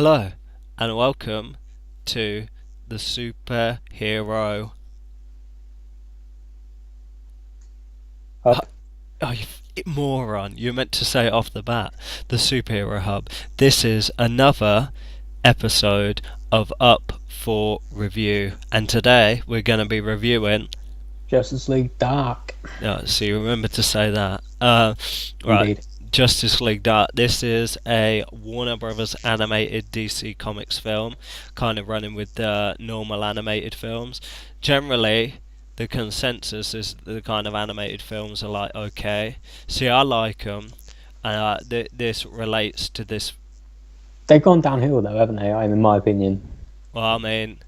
Hello, and welcome to the Superhero Up. Hub. Oh, you moron! You meant to say it off the bat. The Superhero Hub. This is another episode of Up for Review, and today we're going to be reviewing. Justice League Dark. So you remember to say that. Right. Indeed. Justice League Dark. This is a Warner Brothers animated DC Comics film, kind of running with the normal animated films. Generally, the consensus is the kind of animated films are like okay. See, I like them, and this relates to this. They've gone downhill though, haven't they? In my opinion, Well, I mean,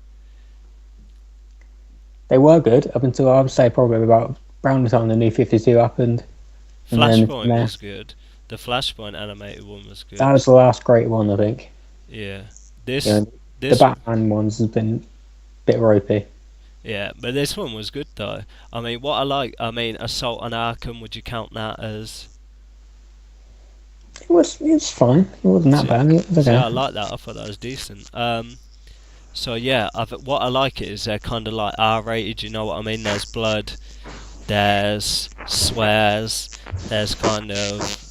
they were good up until I would say probably about around the time the New 52 happened, and then from Flashpoint there, was good. The Flashpoint animated one was that good. was the last great one, I think. Yeah. You This know, the this Batman ones has been a bit ropey. Yeah, but this one was good though. I mean, what I like, I mean, Assault on Arkham. Would you count that as? It was fine. It wasn't that See, bad. It was I okay. like that. I thought that was decent. So yeah, what I like it is they're kind of like R-rated. You know what I mean? There's blood, there's swears, there's kind of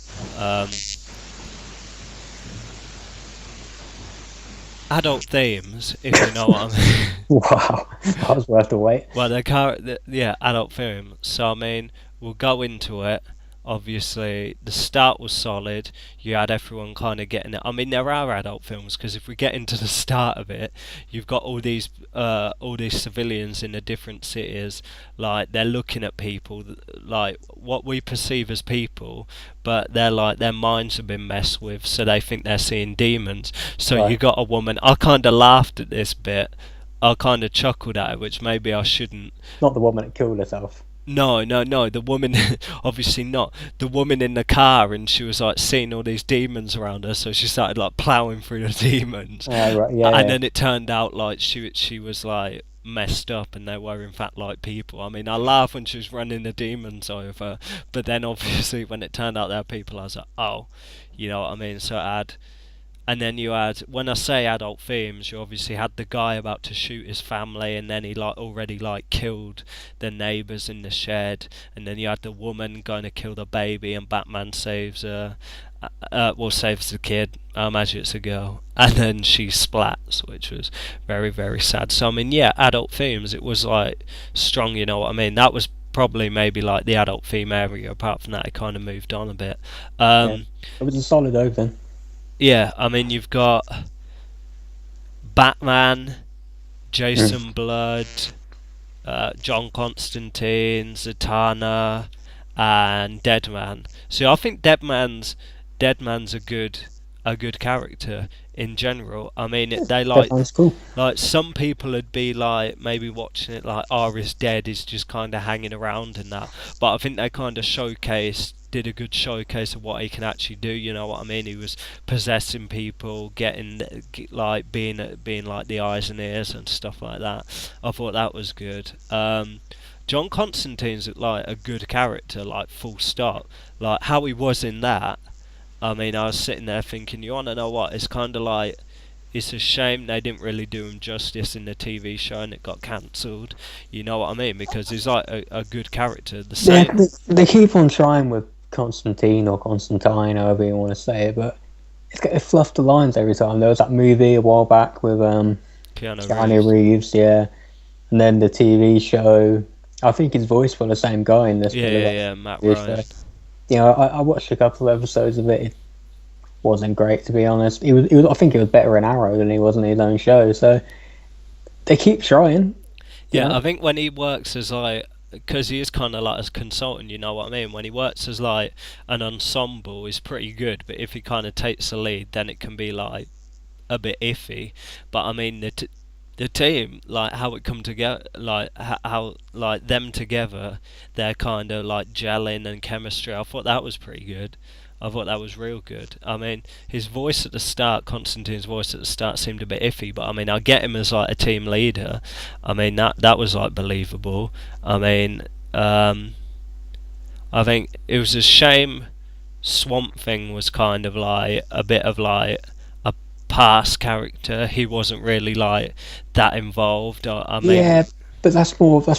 adult themes, if you know what I mean. Wow, that was worth the wait. Well, yeah, adult film. So I mean, we'll go into it. Obviously, the start was solid. You had everyone kind of getting it. I mean, there are adult films because if we get into the start of it, you've got all these civilians in the different cities. Like they're looking at people like what we perceive as people, but they're like their minds have been messed with, so they think they're seeing demons. So you Right, got a woman. I kind of laughed at this bit. I kind of chuckled at it, which maybe I shouldn't. not the woman that killed herself. No, no, no. The woman, obviously not. The woman in the car, and she was like seeing all these demons around her, so she started like plowing through the demons, Right, yeah, and yeah. then it turned out like she was like messed up, and they were in fact like people. I mean, I laughed when she was running the demons over, but then obviously when it turned out they're people, I was like, oh, you know what I mean. So I had and then you had, when I say adult themes, you obviously had the guy about to shoot his family, and then he like already like killed the neighbours in the shed, and then you had the woman going to kill the baby, and Batman saves her. Well, saves the kid. I imagine it's a girl, and then she splats, which was very very sad. So I mean, yeah, adult themes. It was like strong. You know what I mean? That was probably maybe like the adult theme area. Apart from that, it kind of moved on a bit. Yeah. It was a solid open. Yeah, I mean you've got Batman, Mm. Jason Blood, John Constantine, Zatanna, and Deadman. So I think Deadman's a good character in general. I mean, they That sounds cool. like some people would be like maybe watching it like R is dead is just kind of hanging around and that, but I think they kind of did a good showcase of what he can actually do. You know what I mean? He was possessing people, like being like the eyes and ears and stuff like that. I thought that was good. John Constantine's like a good character, like full stop. Like how he was in that. I mean, I was sitting there thinking, you want to know what? It's kind of like it's a shame they didn't really do him justice in the TV show and it got cancelled. You know what I mean? Because he's like a good character. The Yeah, same they keep on trying with Constantine or Constantine, however you want to say it, but it fluffed the lines every time. There was that movie a while back with Keanu Keanu Reeves. Reeves, yeah, and then the TV show. I think it's voiced by the same guy in this Yeah, for the yeah, last yeah. Matt TV Ryan. show. I watched a couple of episodes of it. It wasn't great, to be honest. He was. I think he was better in Arrow than he was in his own show. So they keep trying. You Yeah, know, I think when he works as like, because he is kind of like a consultant, you know what I mean? When he works as like an ensemble, he's pretty good, but if he kind of takes the lead, then it can be like a bit iffy. But I mean, the team, like how it come together, like how like them together, they're kind of like gelling and chemistry. I thought that was pretty good. I thought that was real good. I mean, his voice at the start, Constantine's voice at the start seemed a bit iffy, but I mean, I get him as like a team leader. I mean, that was like believable. I mean, I think it was a shame Swamp Thing was kind of like a bit of like a past character. He wasn't really like that involved. I mean, Yeah, but that's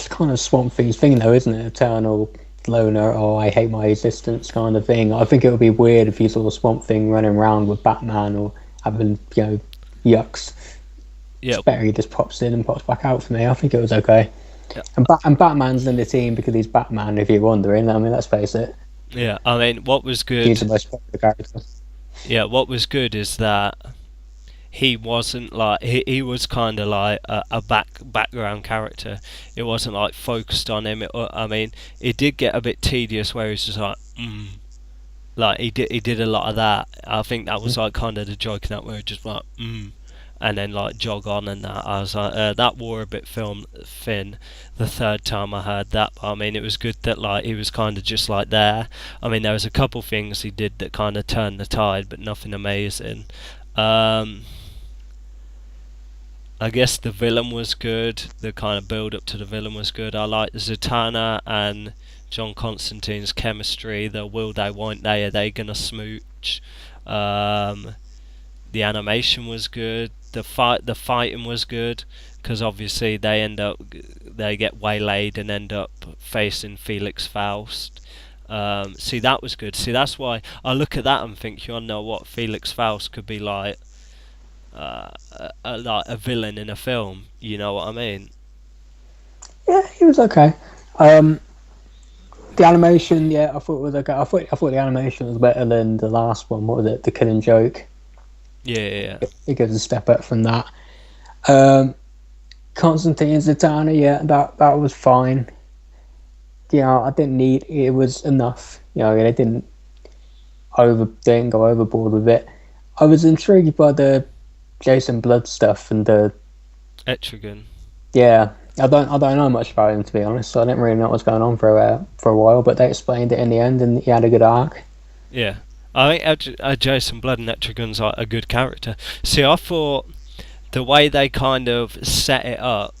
kind of Swamp Thing's thing, though, isn't it? Eternal loner, or I hate my existence kind of thing. I think it would be weird if you saw Swamp Thing running around with Batman or having, yucks. yeah, It's better he just pops in and pops back out for me. I think it was okay. yeah, And Batman's in the team because he's Batman, if you're wondering. I mean, let's face it. yeah. I mean, what was He's the good? most popular character. Yeah, what was good is that he wasn't like he was kind of like a background character. It wasn't like focused on him. I mean, it did get a bit tedious where he's just like, like he did a lot of that. I think that was like kind of the joke in that where he just like, and then like jog on and that. I was like, that wore a bit film thin. The third time I heard that, but I mean, it was good that like he was kind of just like there. I mean, there was a couple things he did that kind of turned the tide, but nothing amazing. Um, I guess the villain was good. The kind of build up to the villain was good. I liked Zatanna and John Constantine's chemistry. The will they, won't they? Are they gonna smooch? Um, the animation was good. The fighting was good because obviously they get waylaid and end up facing Felix Faust. See, that was good. See, that's why I look at that and think, you know what, Felix Faust could be like like a villain in a film. You know what I mean? Yeah, he was okay. Um, the animation, yeah, I thought it was okay. I thought the animation was better than the last one. What was it? The Killing Joke. Yeah, yeah, It gives a step up from that. Um, Constantine Zatanna, yeah, that was fine. I didn't need it. Was enough. They didn't go overboard with it. I was intrigued by the Jason Blood stuff and the Etrigan. yeah. I don't know much about him, to be honest. So I didn't really know what was going on for a while. But they explained it in the end, and he had a good arc. Yeah, I think Jason Blood and Etrigan's like a good character. See, I thought the way they kind of set it up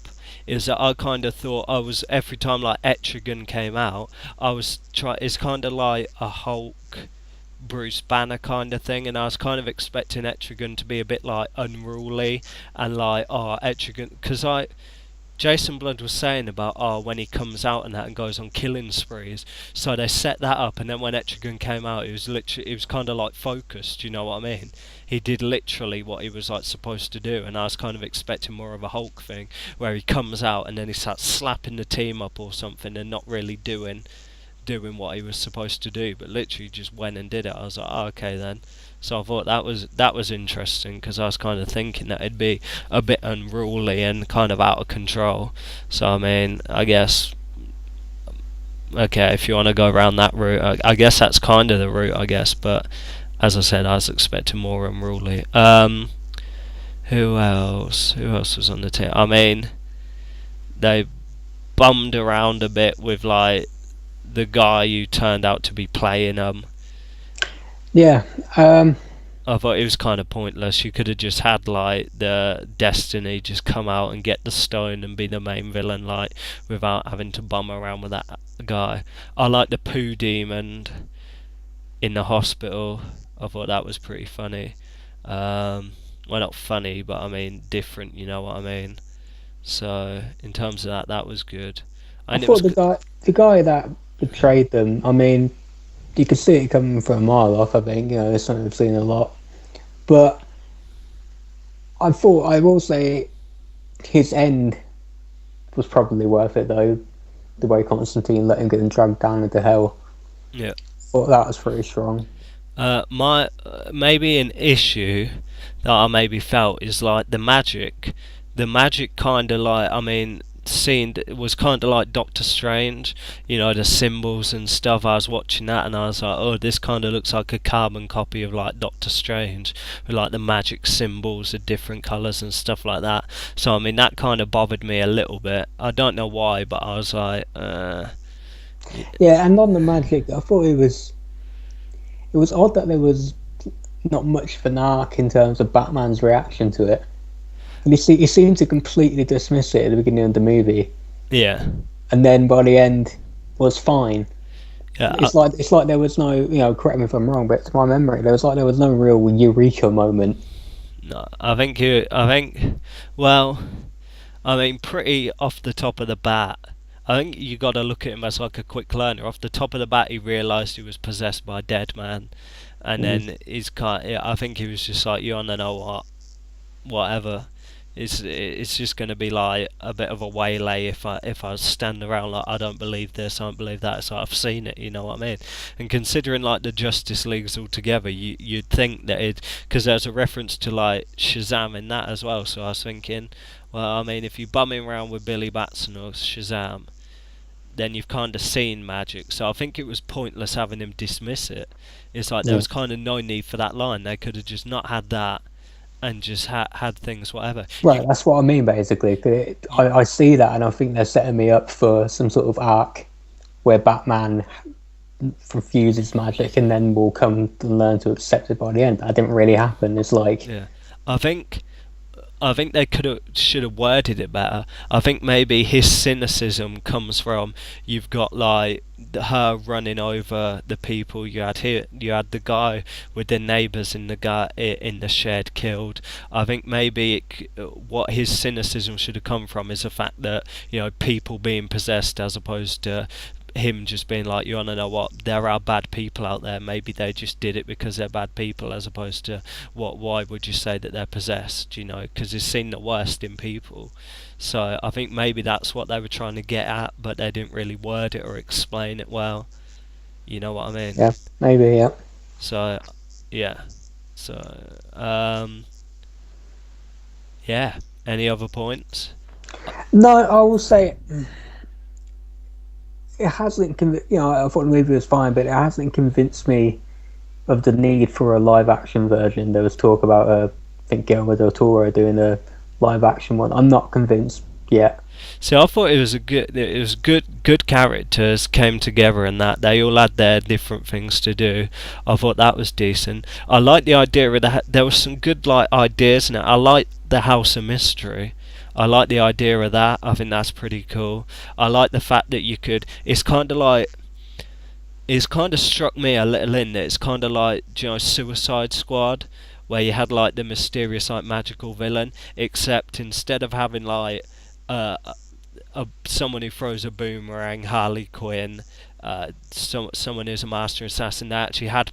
is that I kind of thought I was every time like Etrigan came out, I was it's kind of like a Hulk, Bruce Banner kind of thing, and I was kind of expecting Etrigan to be a bit like unruly and like Etrigan because Jason Blood was saying about when he comes out and that and goes on killing sprees. So they set that up, and then when Etrigan came out, it was kind of like focused. You know what I mean? He did literally what he was like supposed to do, and I was kind of expecting more of a Hulk thing where he comes out and then he starts slapping the team up or something and not really doing what he was supposed to do, but literally just went and did it. I was like, okay then. So I thought that was interesting because I was kind of thinking that it'd be a bit unruly and kind of out of control. So I mean, I guess okay, if you want to go around that route, I guess that's kind of the route, I guess. But as I said, I was expecting more unruly. Who else? Who else was on the team? I mean, they bummed around a bit with like the guy who turned out to be playing Yeah. I thought it was kind of pointless. You could have just had like the Destiny just come out and get the stone and be the main villain, like without having to bum around with that guy. I like the poo demon in the hospital. I thought that was pretty funny. Well, not funny, but I mean different. You know what I mean? So in terms of that, that was good. I And it thought was the guy that betrayed them. I mean, you could see it coming from a mile off. I think it's something we've seen a lot. But I will say his end was probably worth it, though. The way Constantine let him get dragged down into hell. yeah. Thought that was pretty strong. My maybe an issue that I maybe felt is like the magic. The magic kind of like I mean seemed it was kind of like Doctor Strange, the symbols and stuff. I was watching that and I was like, oh, this kind of looks like a carbon copy of like Doctor Strange with like the magic symbols of different colours and stuff like that. So I mean that kind of bothered me a little bit. I don't know why, but I was like, Yeah, and on the magic, I thought it was odd that there was not much of an arc in terms of Batman's reaction to it. And he seemed to completely dismiss it at the beginning of the movie, yeah, and then by the end was fine. yeah, It's like there was no, correct me if I'm wrong, but it's my memory. There was no real eureka moment. No, well, I mean, pretty off the top of the bat. I think you got to look at him as like a quick learner. Off the top of the bat, he realised he was possessed by Deadman, and Mm. then I think he was just like, you wanna know what? Whatever. It's just going to be like a bit of a waylay if I stand around like I don't believe this, I don't believe that. It's like I've seen it, you know what I mean? And considering like the Justice Leagues all together, you'd think that it, because there's a reference to like Shazam in that as well. So I was thinking, well, I mean, if you're bumming around with Billy Batson or Shazam, then you've kind of seen magic. So I think it was pointless having him dismiss it. It's like there Yeah. was kind of no need for that line. They could have just not had that and just had things whatever. Right, that's what I mean basically. You I see that, and I think they're setting me up for some sort of arc where Batman refuses magic and then will come to learn to accept it by the end. That didn't really happen. It's like, yeah, I think they should have worded it better. I think maybe his cynicism comes from you've got like her running over the people you had here. You had the guy with the neighbours in the shed killed. I think maybe what his cynicism should have come from is the fact that people being possessed as opposed to him just being like, you want to know what, there are bad people out there, maybe they just did it because they're bad people, as opposed to why would you say that they're possessed, because he's seen the worst in people. So I think maybe that's what they were trying to get at, but they didn't really word it or explain it well, you know what I mean? yeah, maybe, yeah. So yeah, so yeah, any other points? No, I will say it hasn't. I thought the movie was fine, but it hasn't convinced me of the need for a live action version. There was talk about, I think Guillermo del Toro doing a live action one. I'm not convinced yet. So I thought good characters came together and that they all had their different things to do. I thought that was decent. I like the idea of there was some good like ideas in it. I like the House of Mystery. I like the idea of that. I think that's pretty cool. I like the fact that you could. It's kind of struck me a little in that it's kind of like Suicide Squad, where you had like the mysterious like magical villain, except instead of having like uh, someone who throws a boomerang, Harley Quinn, someone who's a master assassin, they actually had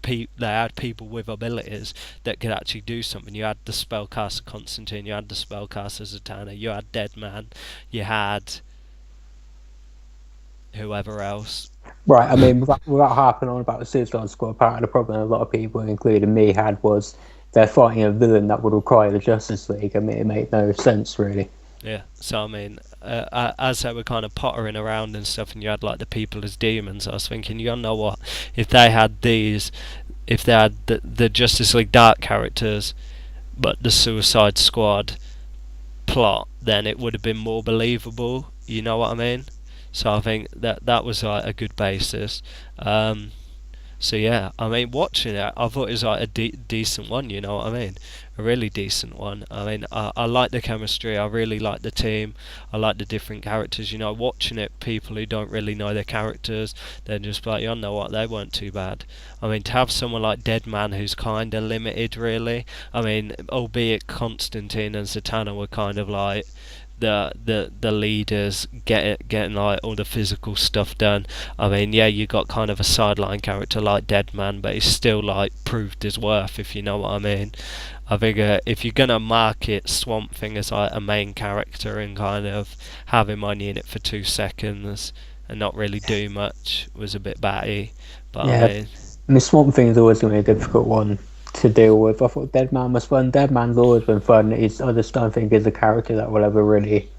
people with abilities that could actually do something. You had the spellcaster Constantine, you had the spellcaster Zatanna, you had Deadman, you had whoever else. Right. I mean, without harping on about the Suicide Squad, part of the problem a lot of people, including me, had was they're fighting a villain that would require the Justice League. I mean, it made no sense really. Yeah, so I mean, as they were kind of pottering around and stuff, and you had like the people as demons, I was thinking, you know what? If they had the Justice League Dark characters, but the Suicide Squad plot, then it would have been more believable. You know what I mean? So I think that was like a good basis. So yeah, I mean, watching it, I thought it was like a decent one. You know what I mean? A really decent one. I mean, I like the chemistry. I really like the team. I like the different characters. Watching it, people who don't really know their characters, they're just like, you know what, they weren't too bad. I mean, to have someone like Deadman who's kind of limited, really. I mean, albeit Constantine and Zatanna were kind of like the leaders getting like all the physical stuff done. I mean, yeah, you got kind of a sideline character like Deadman, but he's still like proved his worth, if you know what I mean. I think if you're gonna market Swamp Thing as like a main character and kind of have him only in it for 2 seconds and not really do much, was a bit batty. But Yeah. I mean, Swamp Thing is always going to be a difficult one to deal with. I thought Deadman was fun. Deadman's always been fun. I just don't think he's a character that will ever really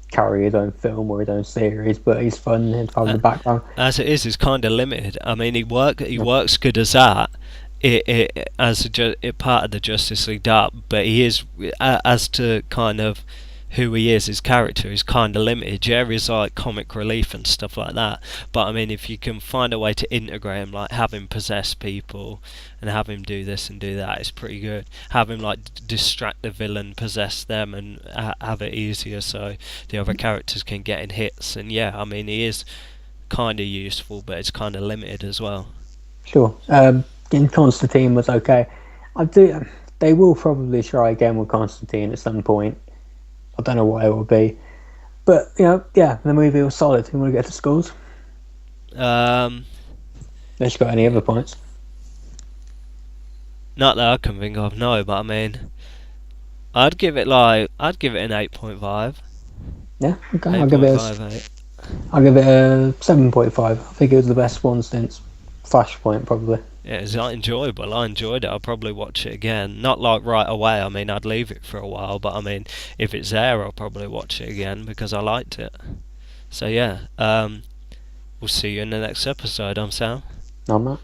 carry his own film or his own series, but he's fun in the background. As it is, it's kind of limited. I mean, he works good as that. As part of the Justice League Dark, but he is as to kind of who he is, his character is kind of limited. Jerry's like comic relief and stuff like that, but I mean, if you can find a way to integrate him, like have him possess people and have him do this and do that, it's pretty good. Have him like distract the villain, possess them, and have it easier so the other characters can get in hits. And yeah, I mean, he is kind of useful, but it's kind of limited as well. Sure. Constantine was okay. I do. they will probably try again with Constantine at some point. I don't know what it will be, but yeah, the movie was solid. You want to get to scores? Um, Unless you got any other points? Not that I can think of, no. But I mean, I'd give it an 8.5. Yeah, okay. Eight point five eight. I'll give it a 7.5. I think it was the best one since Flashpoint, probably. Yeah, it's not enjoyable. I enjoyed it. I'll probably watch it again. Not like right away. I mean, I'd leave it for a while, but I mean, if it's there, I'll probably watch it again because I liked it. So yeah, we'll see you in the next episode. I'm Sam. I'm Matt.